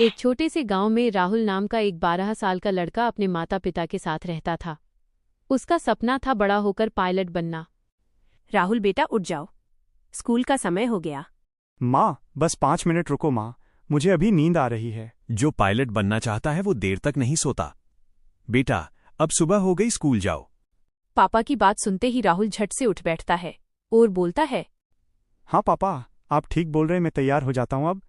एक छोटे से गांव में राहुल नाम का एक 12 साल का लड़का अपने माता पिता के साथ रहता था। उसका सपना था बड़ा होकर पायलट बनना। राहुल बेटा उठ जाओ, स्कूल का समय हो गया। माँ, बस 5 मिनट रुको माँ, मुझे अभी नींद आ रही है। जो पायलट बनना चाहता है वो देर तक नहीं सोता। बेटा, अब सुबह हो गई, स्कूल जाओ। पापा की बात सुनते ही राहुल झट से उठ बैठता है और बोलता है, हाँ पापा, आप ठीक बोल रहे, मैं तैयार हो जाता हूँ अब।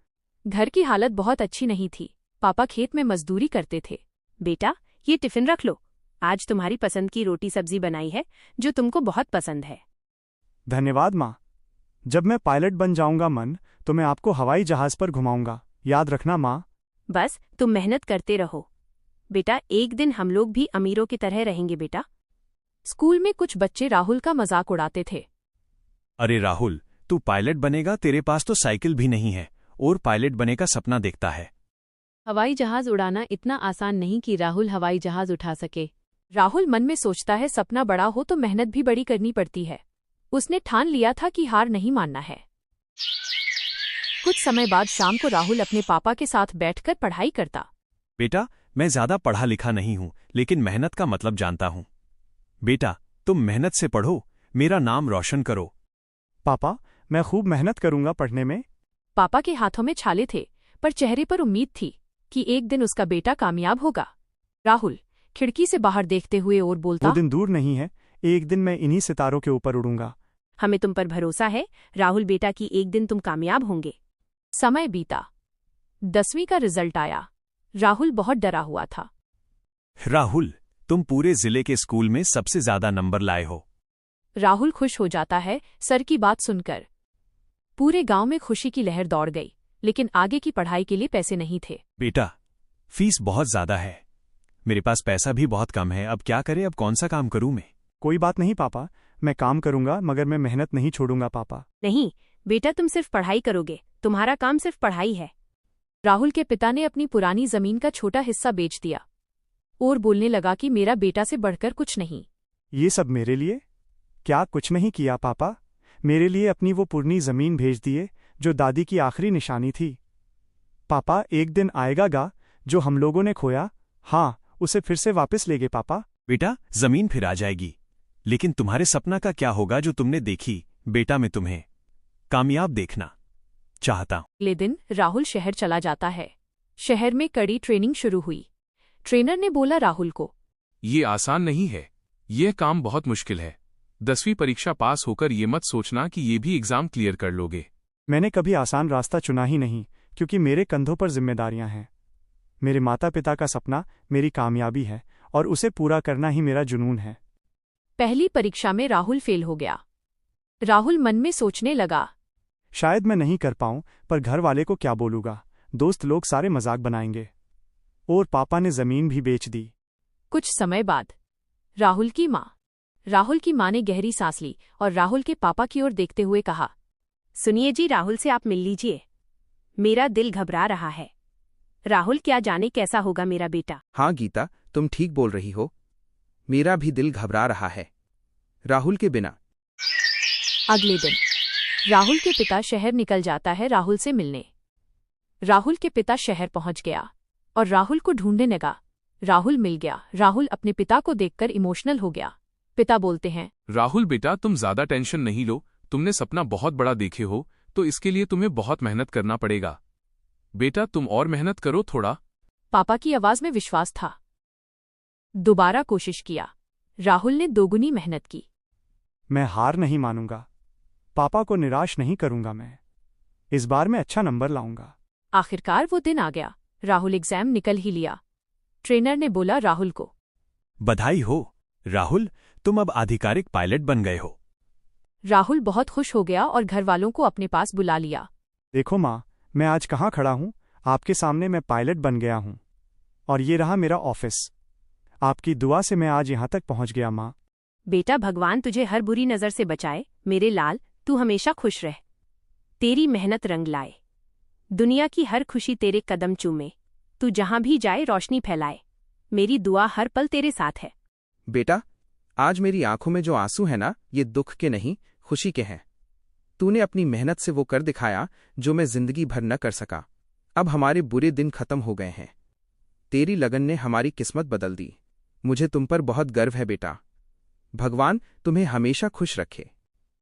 घर की हालत बहुत अच्छी नहीं थी। पापा खेत में मजदूरी करते थे। बेटा, ये टिफिन रख लो, आज तुम्हारी पसंद की रोटी सब्जी बनाई है जो तुमको बहुत पसंद है। धन्यवाद माँ। जब मैं पायलट बन जाऊंगा तो मैं आपको हवाई जहाज पर घुमाऊंगा, याद रखना माँ। बस तुम मेहनत करते रहो बेटा, एक दिन हम लोग भी अमीरों की तरह रहेंगे बेटा। स्कूल में कुछ बच्चे राहुल का मजाक उड़ाते थे। अरे राहुल, तू पायलट बनेगा, तेरे पास तो साइकिल भी नहीं है और पायलट बने का सपना देखता है। हवाई जहाज उड़ाना इतना आसान नहीं कि राहुल हवाई जहाज उठा सके। राहुल मन में सोचता है, सपना बड़ा हो तो मेहनत भी बड़ी करनी पड़ती है। उसने ठान लिया था कि हार नहीं मानना है। कुछ समय बाद शाम को राहुल अपने पापा के साथ बैठकर पढ़ाई करता। बेटा, मैं ज्यादा पढ़ा लिखा नहीं हूं, लेकिन मेहनत का मतलब जानता हूं। बेटा, तुम मेहनत से पढ़ो, मेरा नाम रोशन करो। पापा, मैं खूब मेहनत करूंगा पढ़ने में। पापा के हाथों में छाले थे, पर चेहरे पर उम्मीद थी कि एक दिन उसका बेटा कामयाब होगा। राहुल खिड़की से बाहर देखते हुए और बोलता, वो दिन दूर नहीं है, एक दिन मैं इन्हीं सितारों के ऊपर उड़ूंगा। हमें तुम पर भरोसा है राहुल बेटा कि एक दिन तुम कामयाब होंगे। समय बीता, 10वीं का रिजल्ट आया। राहुल बहुत डरा हुआ था। राहुल, तुम पूरे जिले के स्कूल में सबसे ज्यादा नंबर लाए हो। राहुल खुश हो जाता है सर की बात सुनकर। पूरे गांव में खुशी की लहर दौड़ गई, लेकिन आगे की पढ़ाई के लिए पैसे नहीं थे। बेटा, फीस बहुत ज्यादा है, मेरे पास पैसा भी बहुत कम है, अब क्या करें, अब कौन सा काम करूं मैं? कोई बात नहीं पापा, मैं काम करूंगा, मगर मैं मेहनत नहीं छोड़ूंगा पापा। नहीं बेटा, तुम सिर्फ पढ़ाई करोगे, तुम्हारा काम सिर्फ पढ़ाई है। राहुल के पिता ने अपनी पुरानी जमीन का छोटा हिस्सा बेच दिया और बोलने लगा कि मेरा बेटा से बढ़कर कुछ नहीं। ये सब मेरे लिए? क्या कुछ नहीं किया पापा? मेरे लिए अपनी वो पुरानी जमीन भेज दिए जो दादी की आखिरी निशानी थी। पापा, एक दिन आएगा जो हम लोगों ने खोया, हाँ, उसे फिर से वापस ले गए पापा। बेटा, जमीन फिर आ जाएगी, लेकिन तुम्हारे सपना का क्या होगा जो तुमने देखी? बेटा, मैं तुम्हें कामयाब देखना चाहता हूं। अगले दिन राहुल शहर चला जाता है। शहर में कड़ी ट्रेनिंग शुरू हुई। ट्रेनर ने बोला राहुल को, ये आसान नहीं है, यह काम बहुत मुश्किल है। 10वीं परीक्षा पास होकर ये मत सोचना कि ये भी एग्जाम क्लियर कर लोगे। मैंने कभी आसान रास्ता चुना ही नहीं, क्योंकि मेरे कंधों पर जिम्मेदारियां हैं। मेरे माता पिता का सपना मेरी कामयाबी है और उसे पूरा करना ही मेरा जुनून है। पहली परीक्षा में राहुल फेल हो गया। राहुल मन में सोचने लगा, शायद मैं नहीं कर पाऊं, पर घर वाले को क्या बोलूंगा, दोस्त लोग सारे मजाक बनाएंगे। और पापा ने जमीन भी बेच दी। कुछ समय बाद राहुल की माँ ने गहरी सांस ली और राहुल के पापा की ओर देखते हुए कहा, सुनिए जी, राहुल से आप मिल लीजिए, मेरा दिल घबरा रहा है। राहुल, क्या जाने कैसा होगा मेरा बेटा। हाँ गीता, तुम ठीक बोल रही हो, मेरा भी दिल घबरा रहा है राहुल के बिना। अगले दिन राहुल के पिता शहर निकल जाता है राहुल से मिलने। राहुल के पिता शहर पहुंच गया और राहुल को ढूंढने लगा। राहुल मिल गया। राहुल अपने पिता को देखकर इमोशनल हो गया। पिता बोलते हैं, राहुल बेटा, तुम ज्यादा टेंशन नहीं लो, तुमने सपना बहुत बड़ा देखे हो तो इसके लिए तुम्हें बहुत मेहनत करना पड़ेगा। बेटा, तुम और मेहनत करो थोड़ा। पापा की आवाज में विश्वास था। दोबारा कोशिश किया। राहुल ने दोगुनी मेहनत की। मैं हार नहीं मानूंगा, पापा को निराश नहीं करूंगा, मैं इस बार मैं अच्छा नंबर लाऊंगा। आखिरकार वो दिन आ गया। राहुल एग्जाम निकल ही लिया। ट्रेनर ने बोला राहुल को, बधाई हो राहुल, तुम अब आधिकारिक पायलट बन गए हो। राहुल बहुत खुश हो गया और घर वालों को अपने पास बुला लिया। देखो माँ, मैं आज कहाँ खड़ा हूँ, आपके सामने मैं पायलट बन गया हूँ। और ये रहा मेरा ऑफिस। आपकी दुआ से मैं आज यहाँ तक पहुँच गया माँ। बेटा, भगवान तुझे हर बुरी नजर से बचाए मेरे लाल, तू हमेशा खुश रह। तेरी मेहनत रंग लाए, दुनिया की हर खुशी तेरे कदम चूमे, तू जहां भी जाए रोशनी फैलाए, मेरी दुआ हर पल तेरे साथ है। बेटा, आज मेरी आंखों में जो आंसू है ना, ये दुख के नहीं, खुशी के हैं। तूने अपनी मेहनत से वो कर दिखाया जो मैं जिंदगी भर न कर सका। अब हमारे बुरे दिन खत्म हो गए हैं। तेरी लगन ने हमारी किस्मत बदल दी। मुझे तुम पर बहुत गर्व है बेटा। भगवान तुम्हें हमेशा खुश रखे।